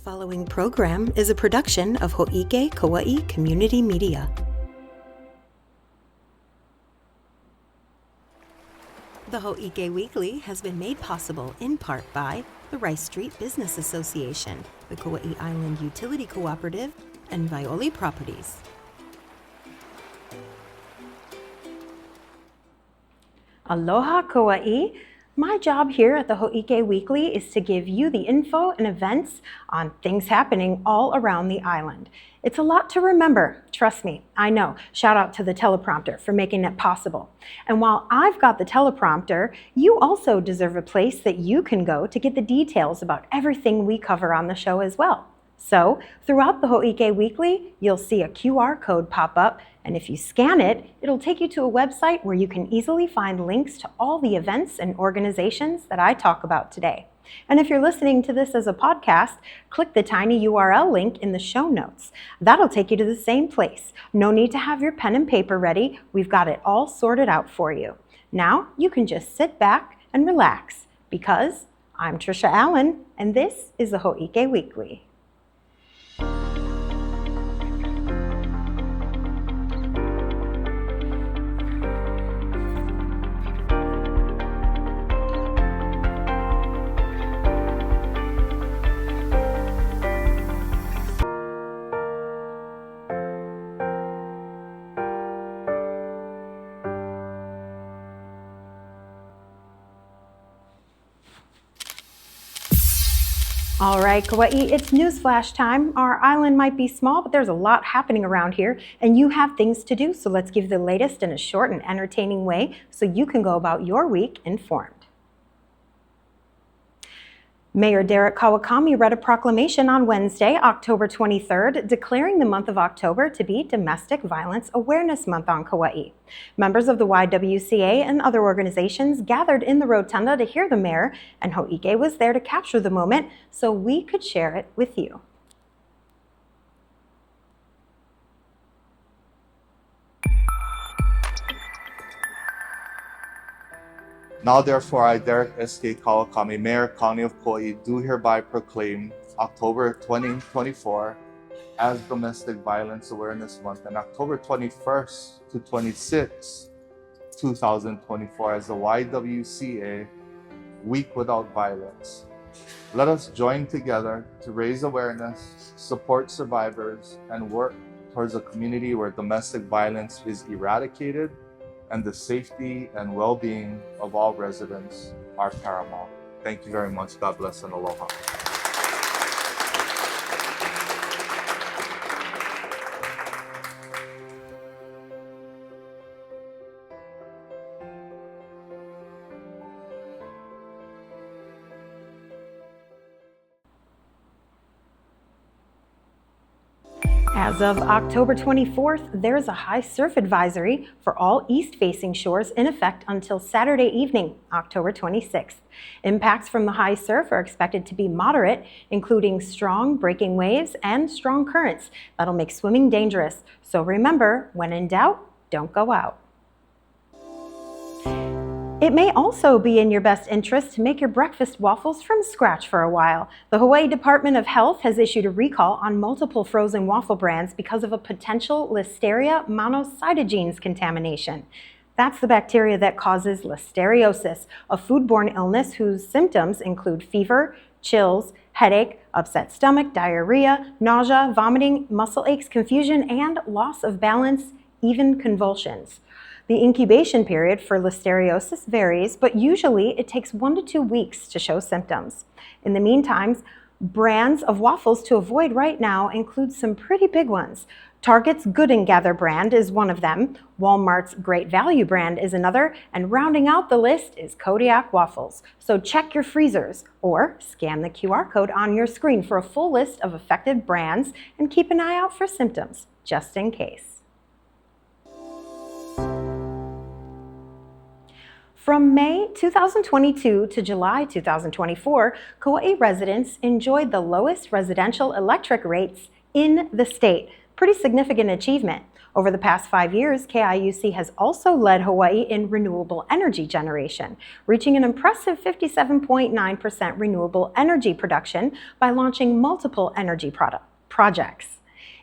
following program is a production of Hō'ike Kauaʻi Community Media. The Hō'ike Weekly has been made possible in part by the Rice Street Business Association, the Kauaʻi Island Utility Cooperative, and Violi Properties. Aloha Kauaʻi! My job here at the Hō'ike Weekly is to give you the info and events on things happening all around the island. It's a lot to remember, trust me, I know. Shout out to the teleprompter for making it possible. And while I've got the teleprompter, you also deserve a place that you can go to get the details about everything we cover on the show as well. So, throughout the Hō'ike Weekly, you'll see a QR code pop up, and if you scan it, it'll take you to a website where you can easily find links to all the events and organizations that I talk about today. And if you're listening to this as a podcast, click the tiny URL link in the show notes. That'll take you to the same place. No need to have your pen and paper ready. We've got it all sorted out for you. Now, you can just sit back and relax, because I'm Tricia Allen, and this is the Hō'ike Weekly. All right, Kauaʻi, it's newsflash time. Our island might be small, but there's a lot happening around here, and you have things to do, so let's give you the latest in a short and entertaining way so you can go about your week informed. Mayor Derek Kawakami read a proclamation on Wednesday, October 23rd, declaring the month of October to be Domestic Violence Awareness Month on Kauaʻi. Members of the YWCA and other organizations gathered in the rotunda to hear the mayor, and Hō'ike was there to capture the moment so we could share it with you. Now therefore I, Derek S.K. Kawakami, Mayor, County of Kauaʻi, do hereby proclaim October 2024 as Domestic Violence Awareness Month and October 21st to 26th, 2024 as the YWCA Week Without Violence. Let us join together to raise awareness, support survivors, and work towards a community where domestic violence is eradicated and the safety and well-being of all residents are paramount. Thank you very much. God bless and aloha. As of October 24th, there's a high surf advisory for all east-facing shores in effect until Saturday evening, October 26th. Impacts from the high surf are expected to be moderate, including strong breaking waves and strong currents that'll make swimming dangerous. So remember, when in doubt, don't go out. It may also be in your best interest to make your breakfast waffles from scratch for a while. The Hawaii Department of Health has issued a recall on multiple frozen waffle brands because of a potential Listeria monocytogenes contamination. That's the bacteria that causes listeriosis, a foodborne illness whose symptoms include fever, chills, headache, upset stomach, diarrhea, nausea, vomiting, muscle aches, confusion, and loss of balance, even convulsions. The incubation period for listeriosis varies, but usually it takes 1 to 2 weeks to show symptoms. In the meantime, brands of waffles to avoid right now include some pretty big ones. Target's Good and Gather brand is one of them, Walmart's Great Value brand is another, and rounding out the list is Kodiak waffles. So check your freezers or scan the QR code on your screen for a full list of affected brands and keep an eye out for symptoms, just in case. From May 2022 to July 2024, Kauaʻi residents enjoyed the lowest residential electric rates in the state. Pretty significant achievement. Over the past 5 years, KIUC has also led Hawaii in renewable energy generation, reaching an impressive 57.9% renewable energy production by launching multiple energy projects.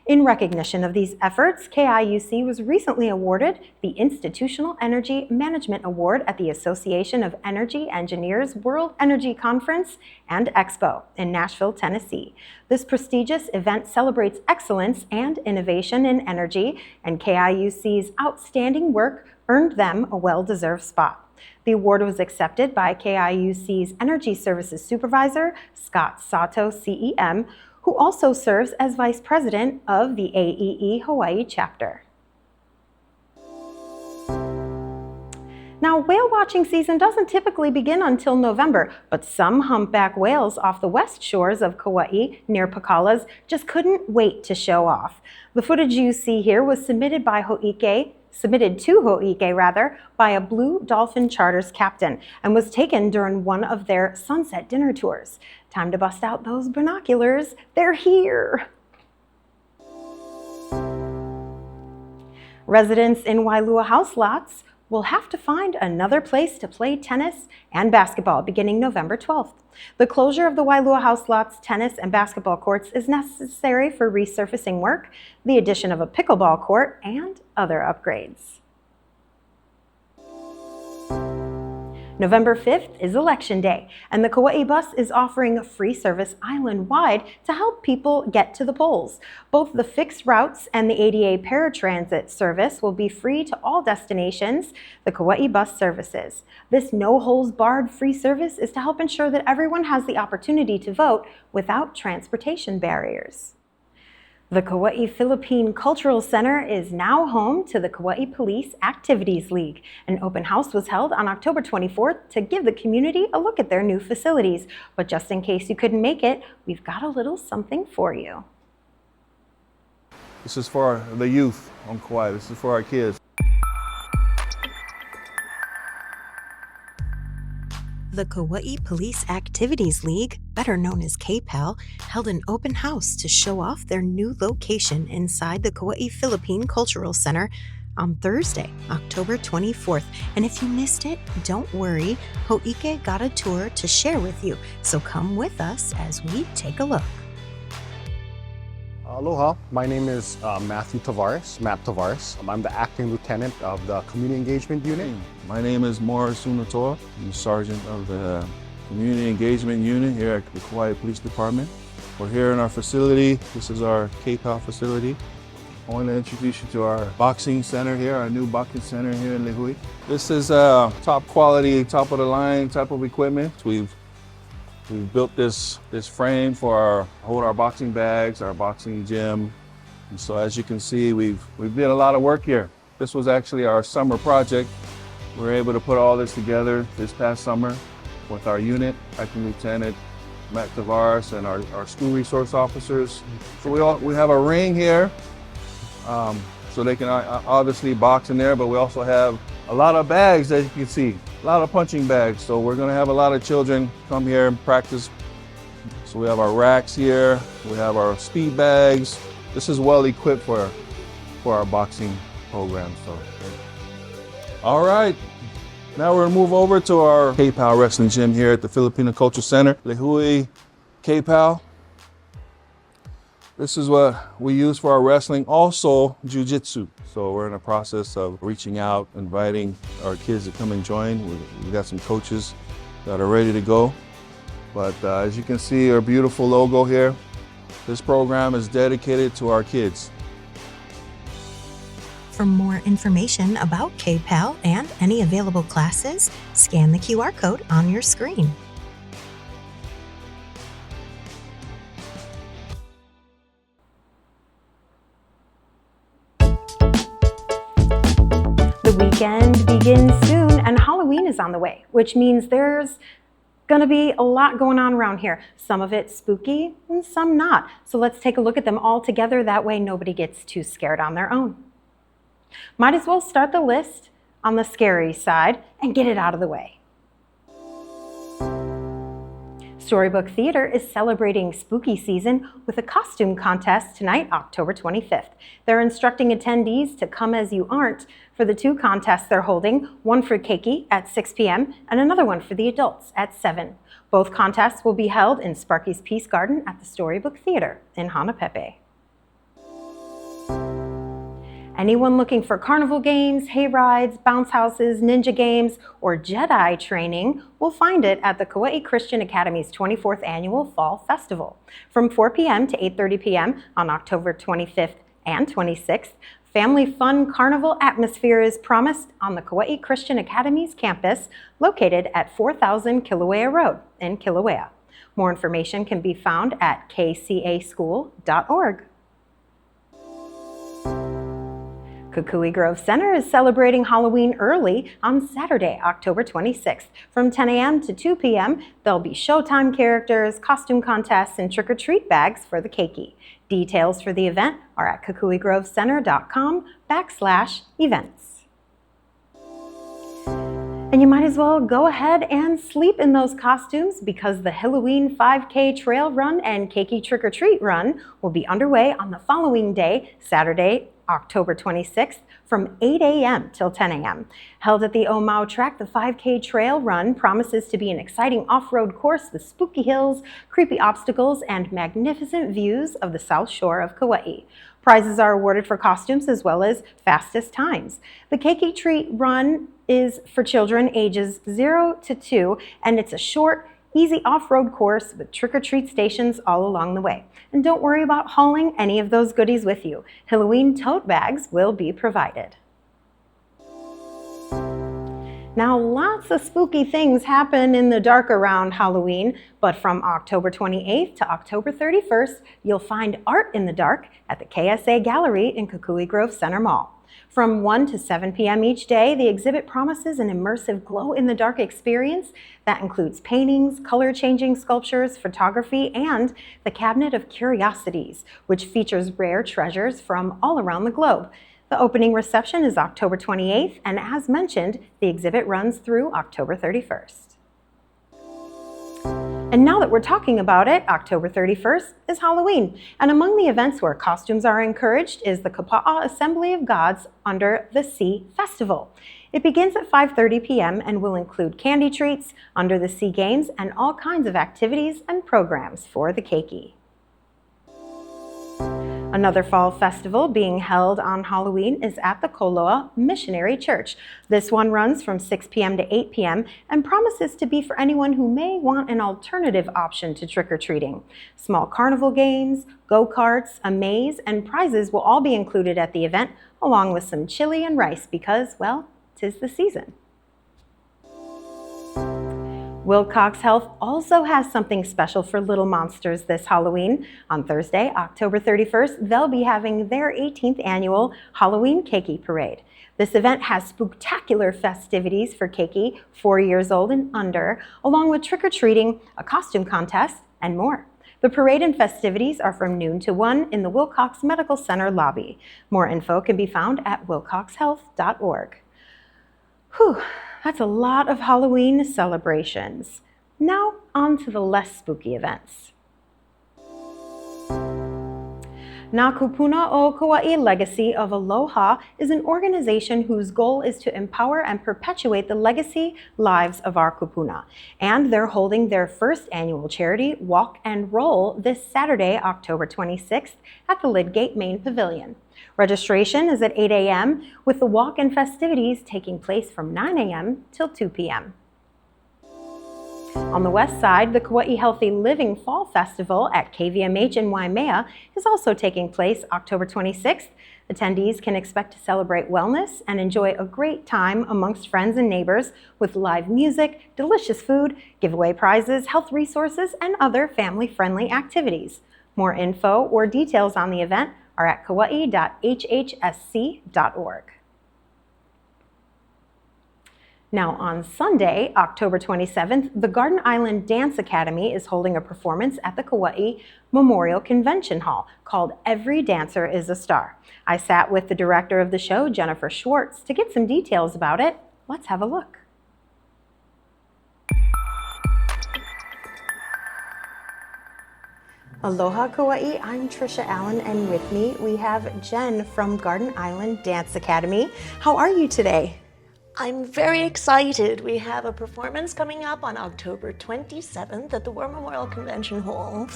In recognition of these efforts, KIUC was recently awarded the Institutional Energy Management Award at the Association of Energy Engineers World Energy Conference and Expo in Nashville, Tennessee. This prestigious event celebrates excellence and innovation in energy, and KIUC's outstanding work earned them a well-deserved spot. The award was accepted by KIUC's Energy Services Supervisor, Scott Sato, CEM, who also serves as Vice President of the AEE Hawaii chapter. Now, whale watching season doesn't typically begin until November, but some humpback whales off the west shores of Kauaʻi near Pakalas just couldn't wait to show off. The footage you see here was submitted to Hō'ike by a Blue Dolphin Charters captain and was taken during one of their sunset dinner tours. Time to bust out those binoculars. They're here. Residents in Wailua house lots will have to find another place to play tennis and basketball beginning November 12th. The closure of the Wailua house lots tennis and basketball courts is necessary for resurfacing work, the addition of a pickleball court, and other upgrades. November 5th is Election Day, and the Kauaʻi bus is offering free service island-wide to help people get to the polls. Both the fixed routes and the ADA paratransit service will be free to all destinations, the Kauaʻi bus services. This no-holds-barred free service is to help ensure that everyone has the opportunity to vote without transportation barriers. The Kauaʻi Philippine Cultural Center is now home to the Kauaʻi Police Activities League. An open house was held on October 24th to give the community a look at their new facilities. But just in case you couldn't make it, we've got a little something for you. This is for the youth on Kauaʻi. This is for our kids. The Kauaʻi Police Activities League, better known as KPAL, held an open house to show off their new location inside the Kauaʻi Philippine Cultural Center on Thursday, October 24th. And if you missed it, don't worry, Hō'ike got a tour to share with you. So come with us as we take a look. Aloha, my name is Matt Tavares. I'm the acting lieutenant of the Community Engagement Unit. My name is Morris Unatoa. I'm the sergeant of the Community Engagement Unit here at the Kauaʻi Police Department. We're here in our facility. This is our KPAL facility. I want to introduce you to our boxing center here, our new boxing center here in Lihue. This is top quality, top of the line type of equipment. We've built this frame for hold our boxing bags, our boxing gym. And so as you can see, we've did a lot of work here. This was actually our summer project. We were able to put all this together this past summer with our unit, Acting Lieutenant Matt Tavares and our school resource officers. So we have a ring here, so they can obviously box in there, but we also have a lot of bags, as you can see, a lot of punching bags. So we're gonna have a lot of children come here and practice. So we have our racks here, we have our speed bags. This is well equipped for our boxing program. So, all right, now we're gonna move over to our KPAL Wrestling Gym here at the Filipino Culture Center, Lihue KPAL. This is what we use for our wrestling, also jiu-jitsu. So we're in the process of reaching out, inviting our kids to come and join. We got some coaches that are ready to go. But as you can see, our beautiful logo here, this program is dedicated to our kids. For more information about KPAL and any available classes, scan the QR code on your screen. The weekend begins soon and Halloween is on the way, which means there's gonna be a lot going on around here. Some of it spooky and some not. So let's take a look at them all together. That way nobody gets too scared on their own. Might as well start the list on the scary side and get it out of the way. Storybook Theater is celebrating spooky season with a costume contest tonight, October 25th. They're instructing attendees to come as you aren't for the two contests they're holding, one for keiki at 6 p.m. and another one for the adults at 7. Both contests will be held in Sparky's Peace Garden at the Storybook Theater in Hanapepe. Anyone looking for carnival games, hay rides, bounce houses, ninja games, or Jedi training will find it at the Kauaʻi Christian Academy's 24th Annual Fall Festival. From 4 p.m. to 8:30 p.m. on October 25th and 26th, family fun carnival atmosphere is promised on the Kauaʻi Christian Academy's campus located at 4000 Kilauea Road in Kilauea. More information can be found at kcaschool.org. Kukui Grove Center is celebrating Halloween early on Saturday, October 26th. From 10 a.m. to 2 p.m., there'll be showtime characters, costume contests, and trick-or-treat bags for the keiki. Details for the event are at kukuigrovecenter.com/events. And you might as well go ahead and sleep in those costumes because the Halloween 5K trail run and keiki trick-or-treat run will be underway on the following day, Saturday, October 26th, from 8 a.m. till 10 a.m. Held at the Omau track, the 5K trail run promises to be an exciting off-road course with spooky hills, creepy obstacles, and magnificent views of the south shore of Kauaʻi. Prizes are awarded for costumes as well as fastest times. The keiki treat run is for children ages 0 to 2, and it's a short, easy off-road course with trick-or-treat stations all along the way. And don't worry about hauling any of those goodies with you. Halloween tote bags will be provided. Now, lots of spooky things happen in the dark around Halloween, but from October 28th to October 31st, you'll find art in the dark at the KSA Gallery in Kukui Grove Center Mall. From 1 to 7 p.m. each day, the exhibit promises an immersive glow-in-the-dark experience that includes paintings, color-changing sculptures, photography, and the Cabinet of Curiosities, which features rare treasures from all around the globe. The opening reception is October 28th, and as mentioned, the exhibit runs through October 31st. And now that we're talking about it, October 31st is Halloween. And among the events where costumes are encouraged is the Kapa'a Assembly of Gods Under the Sea Festival. It begins at 5:30 p.m. and will include candy treats, Under the Sea games, and all kinds of activities and programs for the keiki. Another fall festival being held on Halloween is at the Koloa Missionary Church. This one runs from 6 p.m. to 8 p.m. and promises to be for anyone who may want an alternative option to trick-or-treating. Small carnival games, go-karts, a maze, and prizes will all be included at the event, along with some chili and rice because, well, 'tis the season. Wilcox Health also has something special for little monsters this Halloween. On Thursday, October 31st, they'll be having their 18th annual Halloween Keiki Parade. This event has spectacular festivities for keiki 4 years old and under, along with trick-or-treating, a costume contest, and more. The parade and festivities are from noon to 1 in the Wilcox Medical Center lobby. More info can be found at wilcoxhealth.org. Whew. That's a lot of Halloween celebrations. Now on to the less spooky events. Nā Kupuna o Kauaʻi Legacy of Aloha is an organization whose goal is to empower and perpetuate the legacy lives of our kupuna. And they're holding their first annual charity Walk and Roll this Saturday, October 26th at the Lidgate Main Pavilion. Registration is at 8 a.m. with the walk and festivities taking place from 9 a.m. till 2 p.m. On the west side, the Kauaʻi Healthy Living Fall Festival at KVMH in Waimea is also taking place October 26th. Attendees can expect to celebrate wellness and enjoy a great time amongst friends and neighbors with live music, delicious food, giveaway prizes, health resources, and other family-friendly activities. More info or details on the event are at kauaʻi.hhsc.org. Now on Sunday, October 27th, the Garden Island Dance Academy is holding a performance at the Kauaʻi Memorial Convention Hall called Every Dancer is a Star. I sat with the director of the show, Jennifer Schwartz, to get some details about it. Let's have a look. Aloha Kauaʻi, I'm Tricia Allen, and with me we have Jen from Garden Island Dance Academy. How are you today? I'm very excited. We have a performance coming up on October 27th at the War Memorial Convention Hall,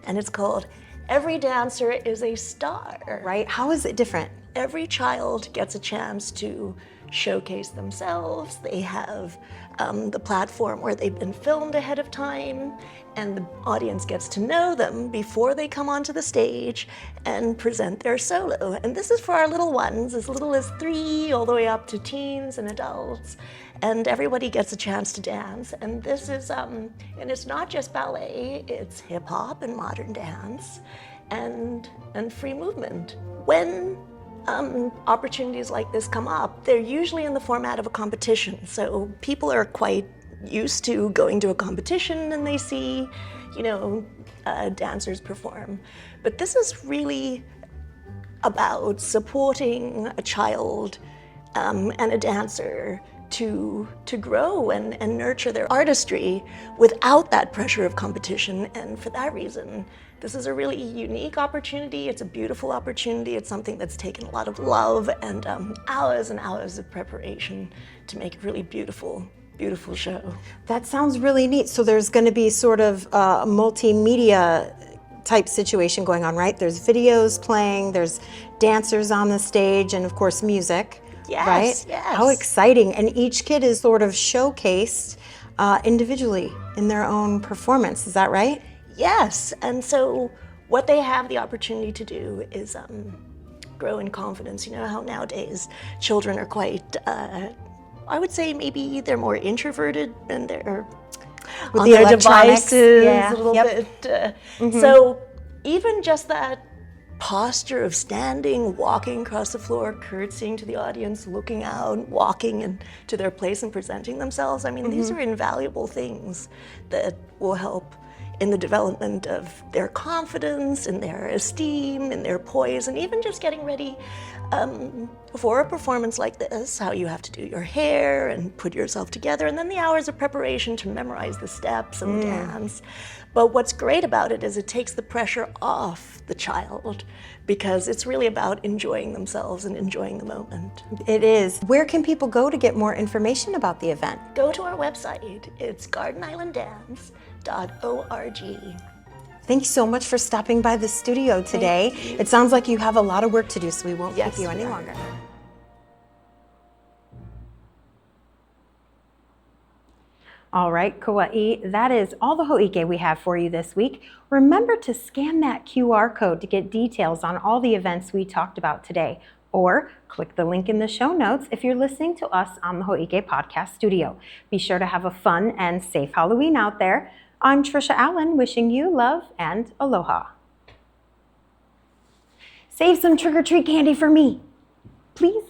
and it's called Every Dancer is a Star. Right? How is it different? Every child gets a chance to showcase themselves. They have the platform where they've been filmed ahead of time, and the audience gets to know them before they come onto the stage and present their solo. And this is for our little ones, as little as 3 all the way up to teens and adults. And everybody gets a chance to dance. And this is, and it's not just ballet, it's hip hop and modern dance and free movement. When opportunities like this come up, they're usually in the format of a competition. So people are quite used to going to a competition and they see, dancers perform. But this is really about supporting a child and a dancer to grow and nurture their artistry without that pressure of competition. And for that reason, this is a really unique opportunity. It's a beautiful opportunity. It's something that's taken a lot of love and hours and hours of preparation to make a really beautiful show. That sounds really neat. So there's going to be sort of a multimedia type situation going on, right? There's videos playing, there's dancers on the stage, and of course music. Yes, right? yes. How exciting. And each kid is sort of showcased individually in their own performance. Is that right? Yes. And so what they have the opportunity to do is grow in confidence. You know how nowadays children are quite, I would say maybe they're more introverted and they're With on the their electronics, devices yeah, a little yep. bit. So even just that posture of standing, walking across the floor, curtsying to the audience, looking out, walking into their place and presenting themselves. I mean, these are invaluable things that will help in the development of their confidence, in their esteem, in their poise, and even just getting ready for a performance like this, how you have to do your hair and put yourself together, and then the hours of preparation to memorize the steps and the dance. But what's great about it is it takes the pressure off the child because it's really about enjoying themselves and enjoying the moment. It is. Where can people go to get more information about the event? Go to our website. It's gardenislanddance.org. Thank you so much for stopping by the studio today. It sounds like you have a lot of work to do, so we won't keep you any longer. All right, Kauaʻi, that is all the Hō'ike we have for you this week. Remember to scan that QR code to get details on all the events we talked about today, or click the link in the show notes if you're listening to us on the Hō'ike Podcast Studio. Be sure to have a fun and safe Halloween out there. I'm Tricia Allen, wishing you love and aloha. Save some trick-or-treat candy for me, please.